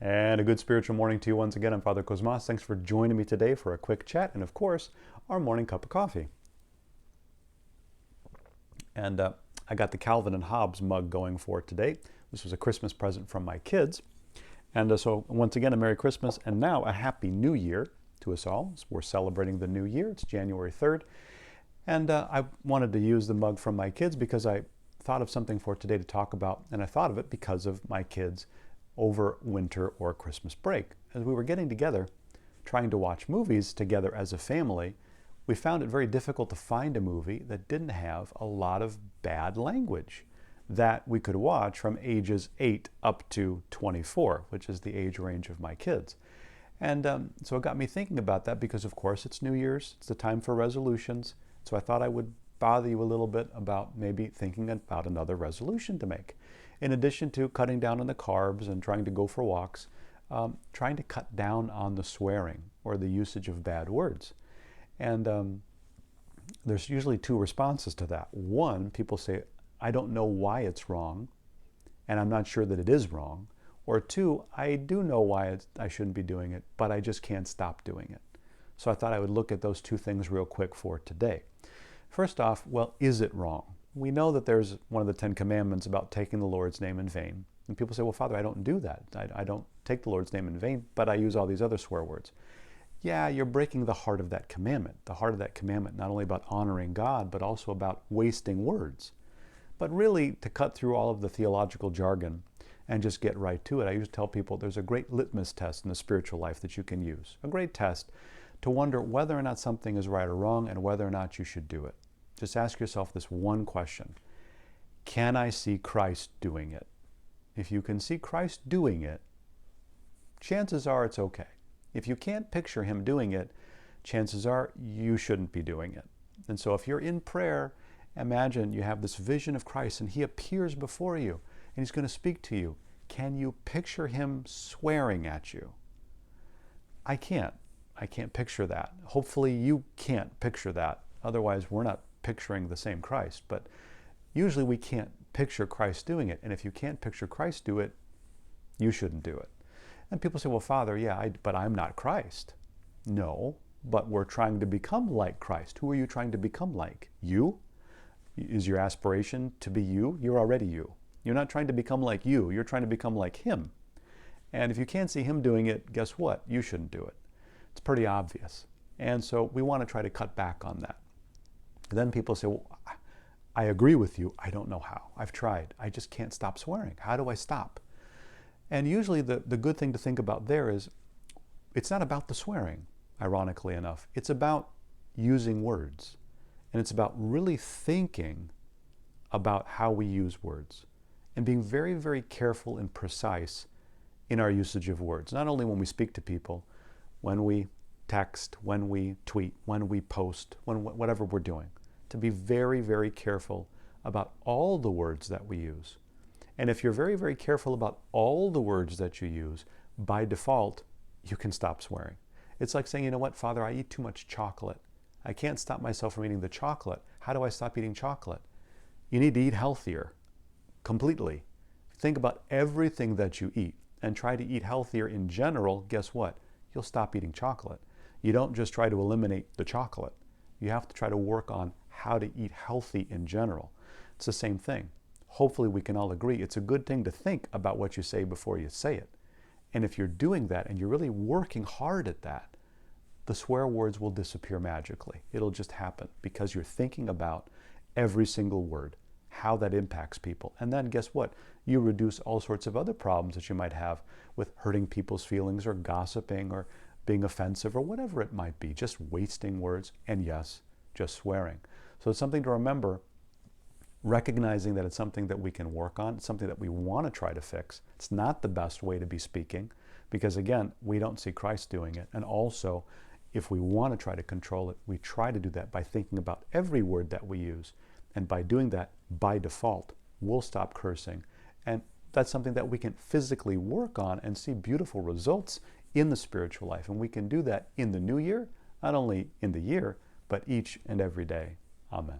And a good spiritual morning to you once again. I'm Father Cosmas. Thanks for joining me today for a quick chat and, of course, our morning cup of coffee. And I got the Calvin and Hobbes mug going for today. This was a Christmas present from my kids. And so once again, a Merry Christmas and now a Happy New Year to us all. So we're celebrating the new year. It's January 3rd. And I wanted to use the mug from my kids because I thought of something for today to talk about. And I thought of it because of my kids over winter or Christmas break. As we were getting together, trying to watch movies together as a family, we found it very difficult to find a movie that didn't have a lot of bad language that we could watch from ages 8 up to 24, which is the age range of my kids. And so it got me thinking about that because, of course, it's New Year's. It's the time for resolutions. So I thought I would bother you a little bit about maybe thinking about another resolution to make. In addition to cutting down on the carbs and trying to go for walks, trying to cut down on the swearing or the usage of bad words. And there's usually two responses to that. One, people say, I don't know why it's wrong, and I'm not sure that it is wrong. Or two, I do know why I shouldn't be doing it, but I just can't stop doing it. So I thought I would look at those two things real quick for today. First off, well, is it wrong? We know that there's one of the 10 Commandments about taking the Lord's name in vain. And people say, well, Father, I don't do that. I don't take the Lord's name in vain, but I use all these other swear words. Yeah, you're breaking the heart of that commandment. The heart of that commandment, not only about honoring God, but also about wasting words. But really, to cut through all of the theological jargon and just get right to it, I usually tell people there's a great litmus test in the spiritual life that you can use. A great test to wonder whether or not something is right or wrong and whether or not you should do it. Just ask yourself this one question. Can I see Christ doing it? If you can see Christ doing it, chances are it's okay. If you can't picture him doing it, chances are you shouldn't be doing it. And so if you're in prayer, imagine you have this vision of Christ and he appears before you and he's going to speak to you. Can you picture him swearing at you? I can't. I can't picture that. Hopefully you can't picture that. Otherwise, we're not picturing the same Christ. But usually we can't picture Christ doing it. And if you can't picture Christ do it, you shouldn't do it. And people say, well, Father, yeah, but I'm not Christ. No, but we're trying to become like Christ. Who are you trying to become like? You? Is your aspiration to be you? You're already you. You're not trying to become like you. You're trying to become like him. And if you can't see him doing it, guess what? You shouldn't do it. It's pretty obvious. And so we want to try to cut back on that. Then people say, well, I agree with you. I don't know how. I've tried. I just can't stop swearing. How do I stop? And usually the good thing to think about there is it's not about the swearing, ironically enough. It's about using words. And it's about really thinking about how we use words and being very, very careful and precise in our usage of words. Not only when we speak to people, when we text, when we tweet, when we post, whatever we're doing. To be very, very careful about all the words that we use. And if you're very, very careful about all the words that you use, by default, you can stop swearing. It's like saying, you know what, Father, I eat too much chocolate. I can't stop myself from eating the chocolate. How do I stop eating chocolate? You need to eat healthier, completely. Think about everything that you eat and try to eat healthier in general. Guess what? You'll stop eating chocolate. You don't just try to eliminate the chocolate. You have to try to work on how to eat healthy in general. It's the same thing. Hopefully we can all agree it's a good thing to think about what you say before you say it. And if you're doing that and you're really working hard at that, the swear words will disappear magically. It'll just happen because you're thinking about every single word, how that impacts people. And then guess what? You reduce all sorts of other problems that you might have with hurting people's feelings or gossiping or being offensive or whatever it might be, just wasting words and yes, just swearing. So it's something to remember, recognizing that it's something that we can work on, it's something that we want to try to fix. It's not the best way to be speaking because again, we don't see Christ doing it. And also, if we want to try to control it, we try to do that by thinking about every word that we use. And by doing that, by default, we'll stop cursing. And that's something that we can physically work on and see beautiful results in the spiritual life. And we can do that in the new year, not only in the year, but each and every day. Amen.